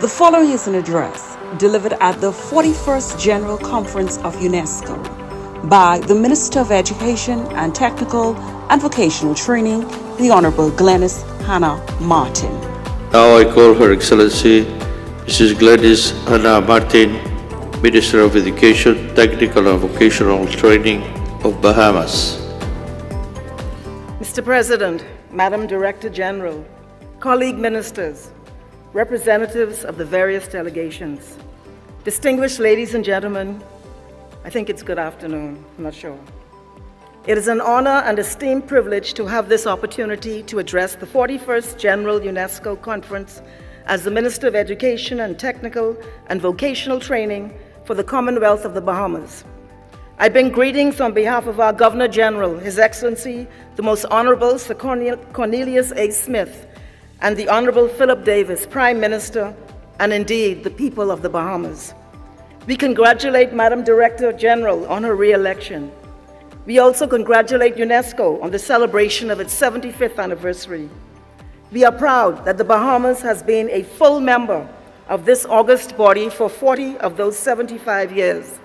The following is an address delivered at the 41st General Conference of UNESCO by the Minister of Education and Technical and Vocational Training, the Honorable Glenys Hanna-Martin. Now I call Her Excellency Mrs. Glenys Hanna-Martin, Minister of Education, Technical and Vocational Training of Bahamas. Mr. President, Madam Director General, colleague ministers, representatives of the various delegations, distinguished ladies and gentlemen, I think it's good afternoon, I'm not sure. It is an honor and esteemed privilege to have this opportunity to address the 41st General UNESCO Conference as the Minister of Education and Technical and Vocational Training for the Commonwealth of the Bahamas. I bring greetings on behalf of our Governor General, His Excellency, the Most Honorable Sir Cornelius A. Smith, and the Honorable Philip Davis, Prime Minister, and indeed the people of the Bahamas. We congratulate Madam Director General on her re-election. We also congratulate UNESCO on the celebration of its 75th anniversary. We are proud that the Bahamas has been a full member of this august body for 40 of those 75 years.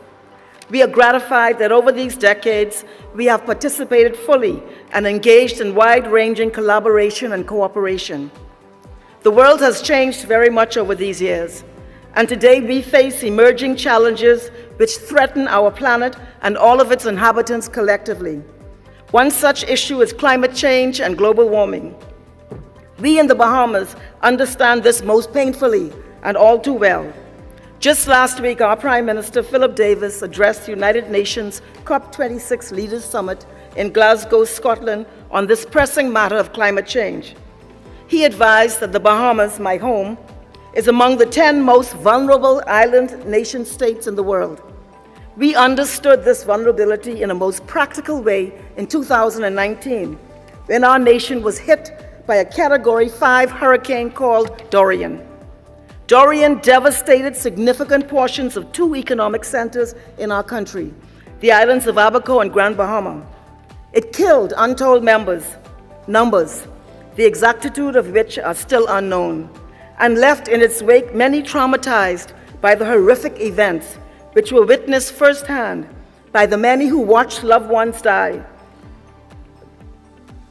We are gratified that over these decades, we have participated fully and engaged in wide-ranging collaboration and cooperation. The world has changed very much over these years, and today we face emerging challenges which threaten our planet and all of its inhabitants collectively. One such issue is climate change and global warming. We in the Bahamas understand this most painfully and all too well. Just last week, our Prime Minister, Philip Davis, addressed the United Nations COP26 Leaders Summit in Glasgow, Scotland, on this pressing matter of climate change. He advised that the Bahamas, my home, is among the 10 most vulnerable island nation-states in the world. We understood this vulnerability in a most practical way in 2019, when our nation was hit by a Category 5 hurricane called Dorian. Dorian devastated significant portions of two economic centers in our country, the islands of Abaco and Grand Bahama. It killed untold numbers, the exactitude of which are still unknown, and left in its wake many traumatized by the horrific events which were witnessed firsthand by the many who watched loved ones die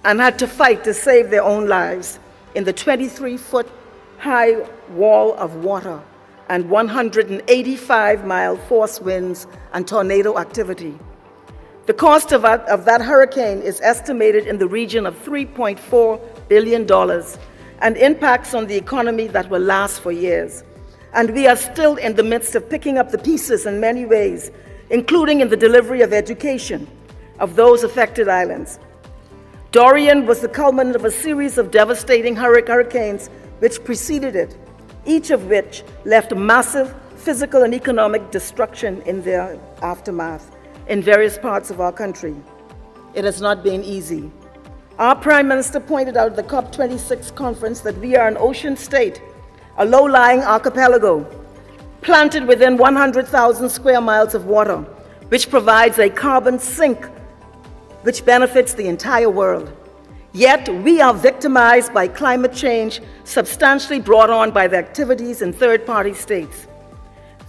and had to fight to save their own lives in the 23-foot high wall of water and 185-mile force winds and tornado activity. The cost of that hurricane is estimated in the region of $3.4 billion and impacts on the economy that will last for years. And we are still in the midst of picking up the pieces in many ways, including in the delivery of education of those affected islands. Dorian was the culminant of a series of devastating hurricanes which preceded it, each of which left massive physical and economic destruction in their aftermath in various parts of our country. It has not been easy. Our Prime Minister pointed out at the COP26 conference that we are an ocean state, a low-lying archipelago, planted within 100,000 square miles of water, which provides a carbon sink which benefits the entire world. Yet we are victimized by climate change substantially brought on by the activities in third-party states.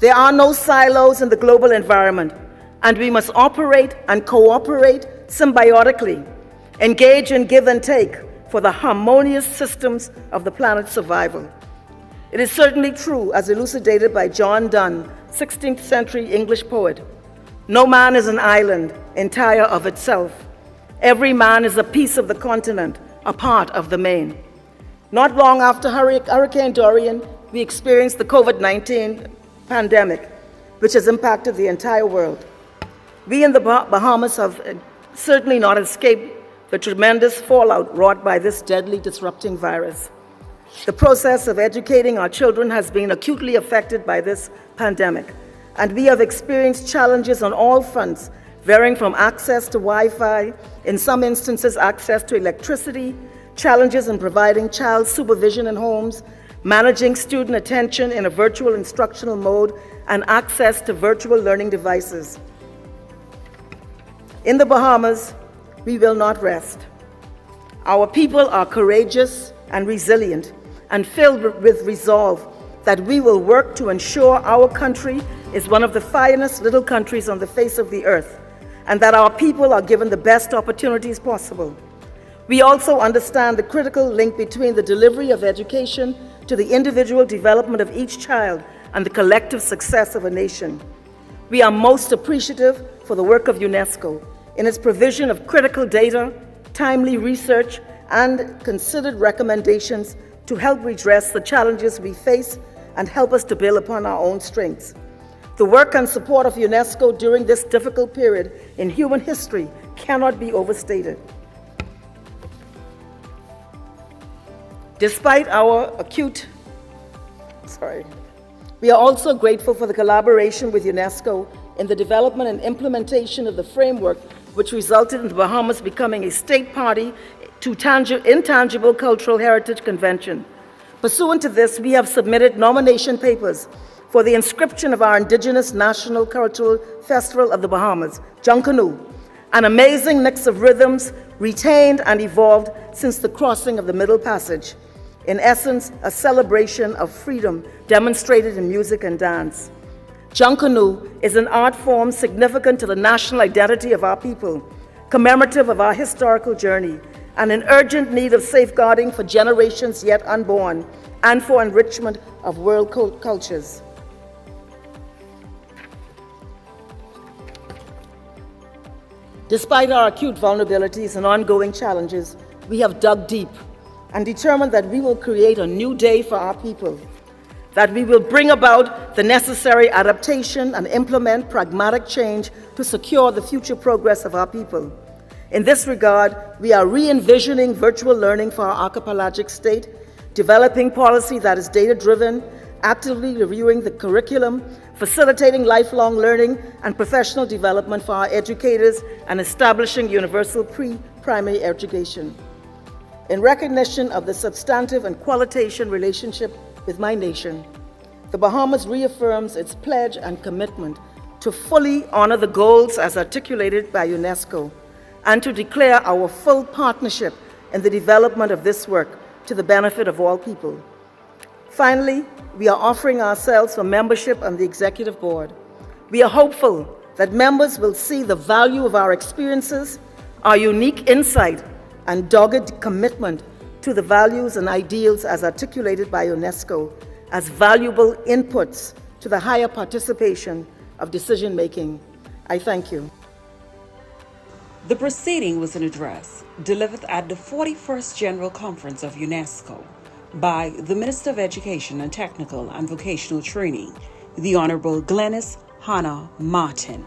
There are no silos in the global environment, and we must operate and cooperate symbiotically, engage in give and take for the harmonious systems of the planet's survival. It is certainly true, as elucidated by John Donne, 16th century English poet, no man is an island entire of itself. Every man is a piece of the continent, a part of the main. Not long after Hurricane Dorian, we experienced the COVID-19 pandemic, which has impacted the entire world. We in the Bahamas have certainly not escaped the tremendous fallout wrought by this deadly disrupting virus. The process of educating our children has been acutely affected by this pandemic, and we have experienced challenges on all fronts, varying from access to Wi-Fi, in some instances access to electricity, challenges in providing child supervision in homes, managing student attention in a virtual instructional mode, and access to virtual learning devices. In the Bahamas, we will not rest. Our people are courageous and resilient and filled with resolve that we will work to ensure our country is one of the finest little countries on the face of the earth, and that our people are given the best opportunities possible. We also understand the critical link between the delivery of education to the individual development of each child and the collective success of a nation. We are most appreciative for the work of UNESCO in its provision of critical data, timely research, and considered recommendations to help redress the challenges we face and help us to build upon our own strengths. The work and support of UNESCO during this difficult period in human history cannot be overstated. Despite our we are also grateful for the collaboration with UNESCO in the development and implementation of the framework which resulted in the Bahamas becoming a state party to Intangible Cultural Heritage Convention. Pursuant to this, we have submitted nomination papers for the inscription of our indigenous national cultural festival of the Bahamas, Junkanoo, an amazing mix of rhythms retained and evolved since the crossing of the Middle Passage. In essence, a celebration of freedom demonstrated in music and dance. Junkanoo is an art form significant to the national identity of our people, commemorative of our historical journey, and in urgent need of safeguarding for generations yet unborn, and for enrichment of world cultures. Despite our acute vulnerabilities and ongoing challenges, we have dug deep and determined that we will create a new day for our people, that we will bring about the necessary adaptation and implement pragmatic change to secure the future progress of our people. In this regard, we are re-envisioning virtual learning for our archipelagic state, developing policy that is data-driven, actively reviewing the curriculum, facilitating lifelong learning and professional development for our educators, and establishing universal pre-primary education. In recognition of the substantive and qualitative relationship with my nation, the Bahamas reaffirms its pledge and commitment to fully honor the goals as articulated by UNESCO and to declare our full partnership in the development of this work to the benefit of all people. Finally, we are offering ourselves for membership on the Executive Board. We are hopeful that members will see the value of our experiences, our unique insight, and dogged commitment to the values and ideals as articulated by UNESCO as valuable inputs to the higher participation of decision-making. I thank you. The proceeding was an address delivered at the 41st General Conference of UNESCO by the Minister of Education and Technical and Vocational Training, the Honorable Hanna-Martin.